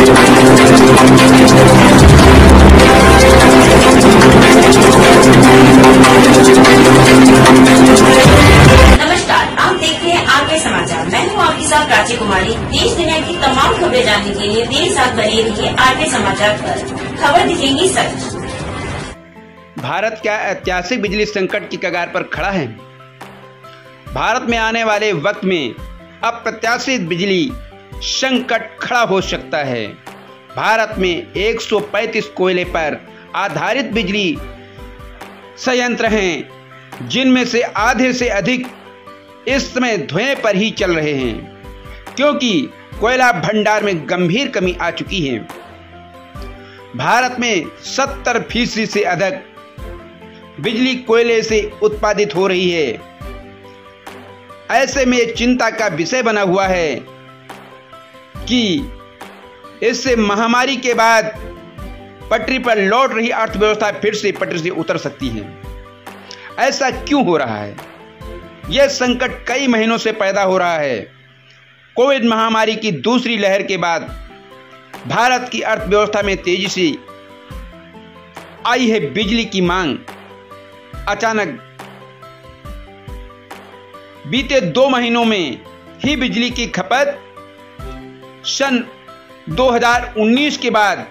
आप देख रहे हैं आरके समाचार। मैं हूं आपके साथ प्राची कुमारी। देश दुनिया की तमाम खबरें जानने के लिए देर साथ बने रहिए आरके समाचार पर। खबर दिखेंगी सच। भारत क्या ऐतिहासिक बिजली संकट की कगार पर खड़ा है? भारत में आने वाले वक्त में अप्रत्याशित बिजली संकट खड़ा हो सकता है। भारत में 135 कोयले पर आधारित बिजली संयंत्र हैं, जिनमें से आधे से अधिक इस समय धुएं पर ही चल रहे हैं, क्योंकि कोयला भंडार में गंभीर कमी आ चुकी है। भारत में 70% से अधिक बिजली कोयले से उत्पादित हो रही है। ऐसे में चिंता का विषय बना हुआ है कि इससे महामारी के बाद पटरी पर लौट रही अर्थव्यवस्था फिर से पटरी से उतर सकती है। ऐसा क्यों हो रहा है? यह संकट कई महीनों से पैदा हो रहा है। कोविड महामारी की दूसरी लहर के बाद भारत की अर्थव्यवस्था में तेजी से आई है बिजली की मांग। अचानक बीते 2 महीनों में ही बिजली की खपत सन 2019 के बाद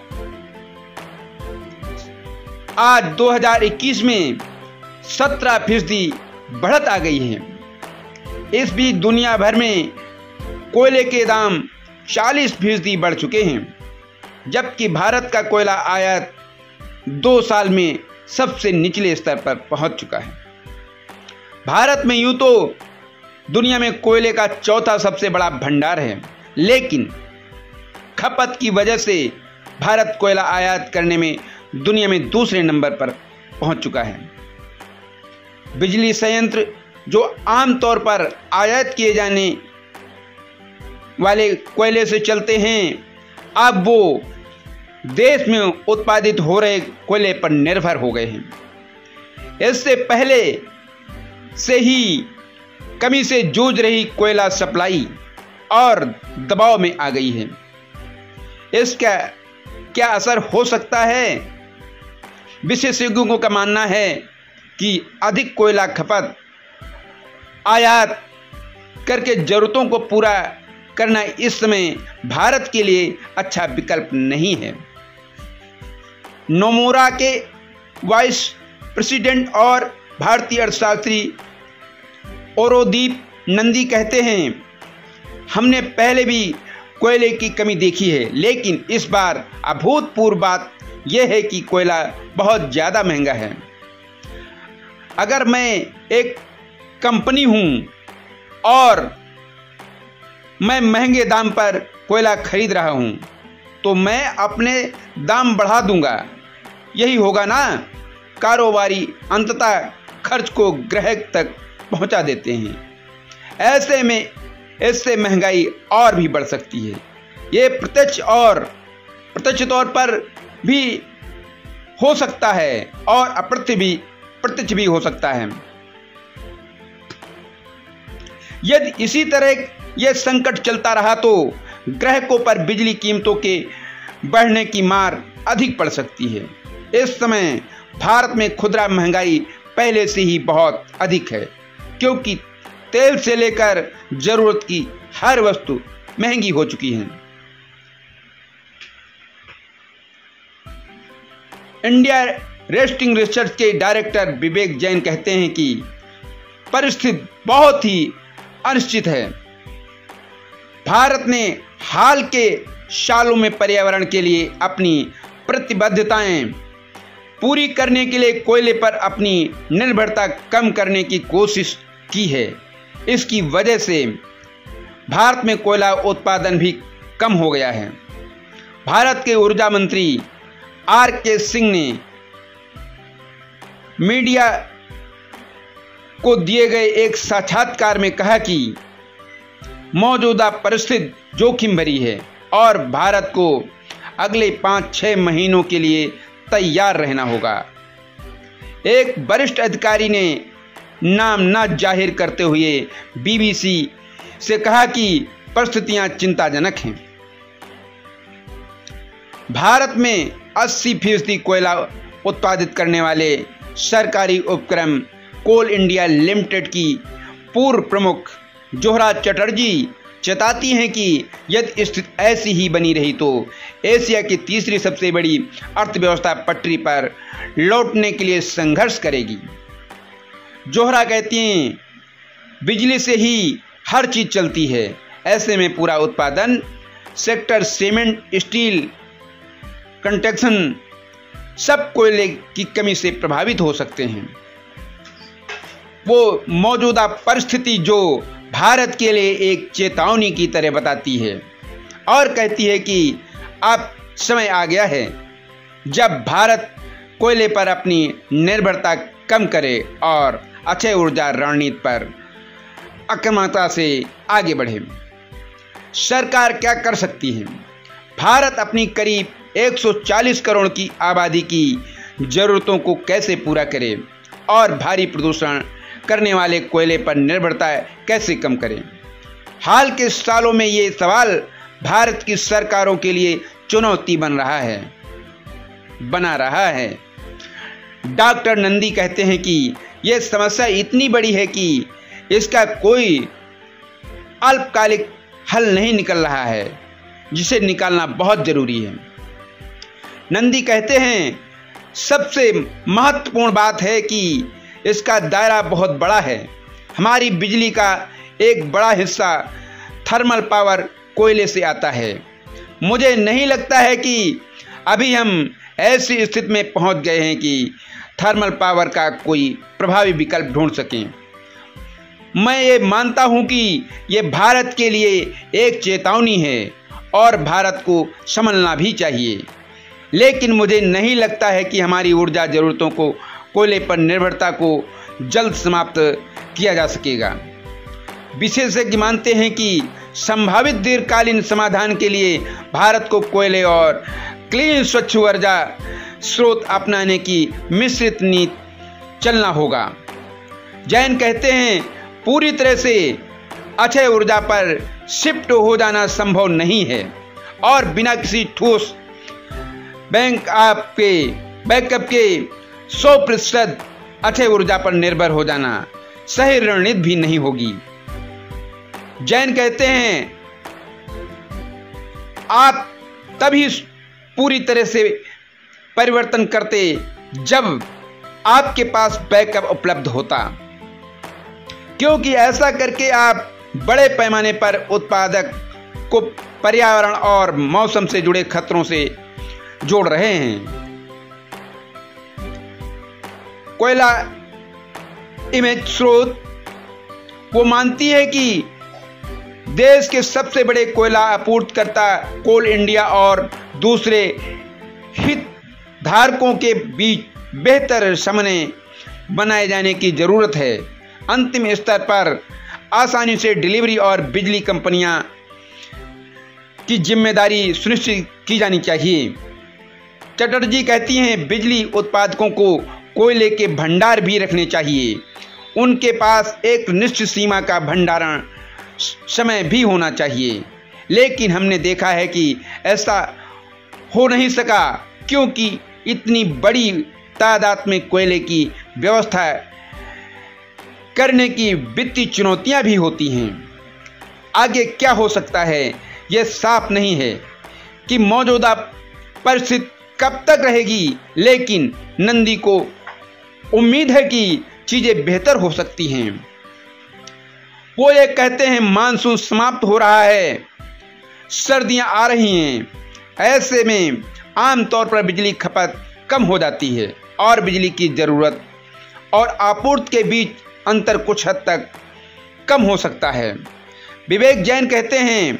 आज 2021 में 17% बढ़त आ गई है। इस बीच दुनिया भर में कोयले के दाम 40% बढ़ चुके हैं, जबकि भारत का कोयला आयात 2 साल में सबसे निचले स्तर पर पहुंच चुका है। भारत में यूं तो दुनिया में कोयले का चौथा सबसे बड़ा भंडार है, लेकिन खपत की वजह से भारत कोयला आयात करने में दुनिया में दूसरे नंबर पर पहुंच चुका है। बिजली संयंत्र जो आमतौर पर आयात किए जाने वाले कोयले से चलते हैं, अब वो देश में उत्पादित हो रहे कोयले पर निर्भर हो गए हैं। इससे पहले से ही कमी से जूझ रही कोयला सप्लाई और दबाव में आ गई है। इसका क्या असर हो सकता है? विशेषज्ञों का मानना है कि अधिक कोयला खपत आयात करके जरूरतों को पूरा करना इस समय भारत के लिए अच्छा विकल्प नहीं है। नोमोरा के वाइस प्रेसिडेंट और भारतीय अर्थशास्त्री औरोदीप नंदी कहते हैं, हमने पहले भी कोयले की कमी देखी है, लेकिन इस बार अभूतपूर्व बात यह है कि कोयला बहुत ज़्यादा महंगा है। अगर मैं एक कंपनी हूं और मैं महंगे दाम पर कोयला खरीद रहा हूं, तो मैं अपने दाम बढ़ा दूंगा। यही होगा ना? कारोबारी अंततः खर्च को ग्राहक तक पहुंचा देते हैं। ऐसे में इससे महंगाई और भी बढ़ सकती है। ये प्रत्यक्ष तौर पर भी हो सकता है और अप्रत्यक्ष भी हो सकता है। यदि इसी तरह यह संकट चलता रहा तो ग्राहकों पर बिजली कीमतों के बढ़ने की मार अधिक पड़ सकती है। इस समय भारत में खुदरा महंगाई पहले से ही बहुत अधिक है, क्योंकि तेल से लेकर जरूरत की हर वस्तु महंगी हो चुकी है। इंडिया रेस्टिंग रिसर्च के डायरेक्टर विवेक जैन कहते हैं कि परिस्थिति बहुत ही अनिश्चित है। भारत ने हाल के सालों में पर्यावरण के लिए अपनी प्रतिबद्धताएं पूरी करने के लिए कोयले पर अपनी निर्भरता कम करने की कोशिश की है। इसकी वजह से भारत में कोयला उत्पादन भी कम हो गया है। भारत के ऊर्जा मंत्री आर.के. सिंह ने मीडिया को दिए गए एक साक्षात्कार में कहा कि मौजूदा परिस्थिति जोखिम भरी है और भारत को अगले 5-6 महीनों के लिए तैयार रहना होगा। एक वरिष्ठ अधिकारी ने नाम न जाहिर करते हुए बीबीसी से कहा कि परिस्थितियां चिंताजनक हैं। भारत में 80% कोयला उत्पादित करने वाले सरकारी उपक्रम कोल इंडिया लिमिटेड की पूर्व प्रमुख जोहरा चटर्जी चेताती हैं कि यदि स्थिति ऐसी ही बनी रही तो एशिया की तीसरी सबसे बड़ी अर्थव्यवस्था पटरी पर लौटने के लिए संघर्ष करेगी। जोहरा कहती हैं, बिजली से ही हर चीज चलती है, ऐसे में पूरा उत्पादन सेक्टर सीमेंट, स्टील, कंस्ट्रक्शन सब कोयले की कमी से प्रभावित हो सकते हैं। वो मौजूदा परिस्थिति जो भारत के लिए एक चेतावनी की तरह बताती है और कहती है कि अब समय आ गया है जब भारत कोयले पर अपनी निर्भरता कम करे और अक्षय ऊर्जा रणनीति पर आक्रामकता से आगे बढ़े। सरकार क्या कर सकती है? भारत अपनी करीब 140 करोड़ की आबादी की जरूरतों को कैसे पूरा करे और भारी प्रदूषण करने वाले कोयले पर निर्भरता कैसे कम करें? हाल के सालों में ये सवाल भारत की सरकारों के लिए चुनौती बना रहा है। डॉक्टर नंदी कहते हैं कि यह समस्या इतनी बड़ी है कि इसका कोई अल्पकालिक हल नहीं निकल रहा है, जिसे निकालना बहुत जरूरी है। नंदी कहते हैं, सबसे महत्वपूर्ण बात है कि इसका दायरा बहुत बड़ा है। हमारी बिजली का एक बड़ा हिस्सा थर्मल पावर कोयले से आता है। मुझे नहीं लगता है कि अभी हम ऐसी स्थिति में पहुंच गए हैं कि थर्मल पावर का कोई प्रभावी विकल्प ढूंढ सकें। मैं ये मानता हूं कि ये भारत के लिए एक चेतावनी है और भारत को समझना भी चाहिए, लेकिन मुझे नहीं लगता है कि हमारी ऊर्जा जरूरतों को कोयले पर निर्भरता को जल्द समाप्त किया जा सकेगा। विशेषज्ञ मानते हैं कि संभावित दीर्घकालीन समाधान के लिए भारत को कोयले और क्लीन स्वच्छ ऊर्जा स्रोत अपनाने की मिश्रित नीति चलना होगा। जैन कहते हैं, पूरी तरह से अक्षय ऊर्जा पर शिफ्ट हो जाना संभव नहीं है और बिना किसी ठोस बैकअप के 100% अक्षय ऊर्जा पर निर्भर हो जाना सही रणनीति भी नहीं होगी। जैन कहते हैं, आप तभी पूरी तरह से परिवर्तन करते जब आपके पास बैकअप उपलब्ध होता, क्योंकि ऐसा करके आप बड़े पैमाने पर उत्पादक को पर्यावरण और मौसम से जुड़े खतरों से जोड़ रहे हैं। कोयला इमेज स्रोत वो मानती है कि देश के सबसे बड़े कोयला आपूर्तिकर्ता कोल इंडिया और दूसरे हितधारकों के बीच बेहतर समन्वय बनाए जाने की जरूरत है। अंतिम स्तर पर आसानी से डिलीवरी और बिजली कंपनियां की जिम्मेदारी सुनिश्चित की जानी चाहिए। चटर्जी कहती हैं, बिजली उत्पादकों को कोयले के भंडार भी रखने चाहिए। उनके पास एक निश्चित सीमा का भंडारण समय भी होना चाहिए, लेकिन हमने देखा है कि ऐसा हो नहीं सका क्योंकि इतनी बड़ी तादाद में कोयले की व्यवस्था करने की वित्तीय चुनौतियां भी होती हैं। आगे क्या हो सकता है यह साफ नहीं है कि मौजूदा परिस्थिति कब तक रहेगी, लेकिन नंदी को उम्मीद है कि चीजें बेहतर हो सकती हैं। वो ये कहते हैं, मानसून समाप्त हो रहा है, सर्दियां आ रही हैं, ऐसे में आमतौर पर बिजली खपत कम हो जाती है और बिजली की जरूरत और आपूर्ति के बीच अंतर कुछ हद तक कम हो सकता है। विवेक जैन कहते हैं,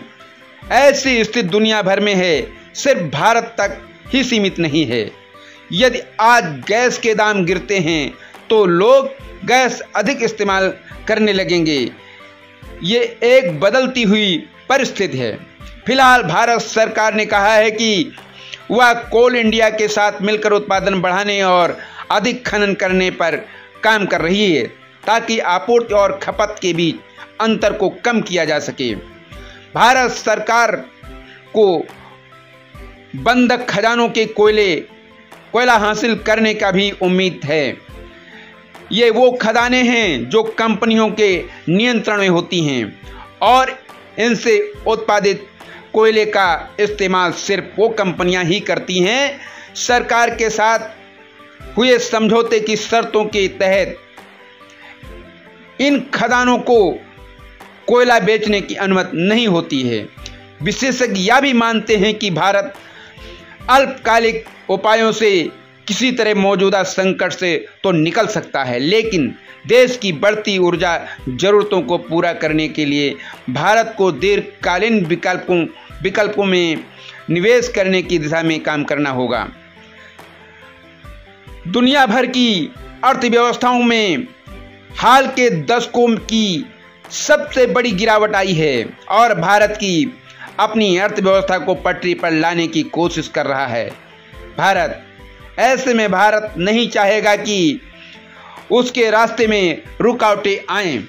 ऐसी स्थिति दुनिया भर में है, सिर्फ भारत तक ही सीमित नहीं है। यदि आज गैस के दाम गिरते हैं तो लोग गैस अधिक इस्तेमाल करने लगेंगे। ये एक बदलती हुई परिस्थिति है। फिलहाल भारत सरकार ने कहा है कि वह कोल इंडिया के साथ मिलकर उत्पादन बढ़ाने और अधिक खनन करने पर काम कर रही है ताकि आपूर्ति और खपत के बीच अंतर को कम किया जा सके। भारत सरकार को बंधक खजानों के कोयला हासिल करने का भी उम्मीद है। ये वो खदानें हैं जो कंपनियों के नियंत्रण में होती हैं और इनसे उत्पादित कोयले का इस्तेमाल सिर्फ वो कंपनियां ही करती हैं। सरकार के साथ हुए समझौते की शर्तों के तहत इन खदानों को कोयला बेचने की अनुमति नहीं होती है। विशेषज्ञ यह भी मानते हैं कि भारत अल्पकालिक उपायों से किसी तरह मौजूदा संकट से तो निकल सकता है, लेकिन देश की बढ़ती ऊर्जा जरूरतों को पूरा करने के लिए भारत को दीर्घकालीन विकल्पों में निवेश करने की दिशा में काम करना होगा। दुनिया भर की अर्थव्यवस्थाओं में हाल के दशकों की सबसे बड़ी गिरावट आई है और भारत की अपनी अर्थव्यवस्था को पटरी पर लाने की कोशिश कर रहा है। ऐसे में भारत नहीं चाहेगा कि उसके रास्ते में रुकावटें आएं।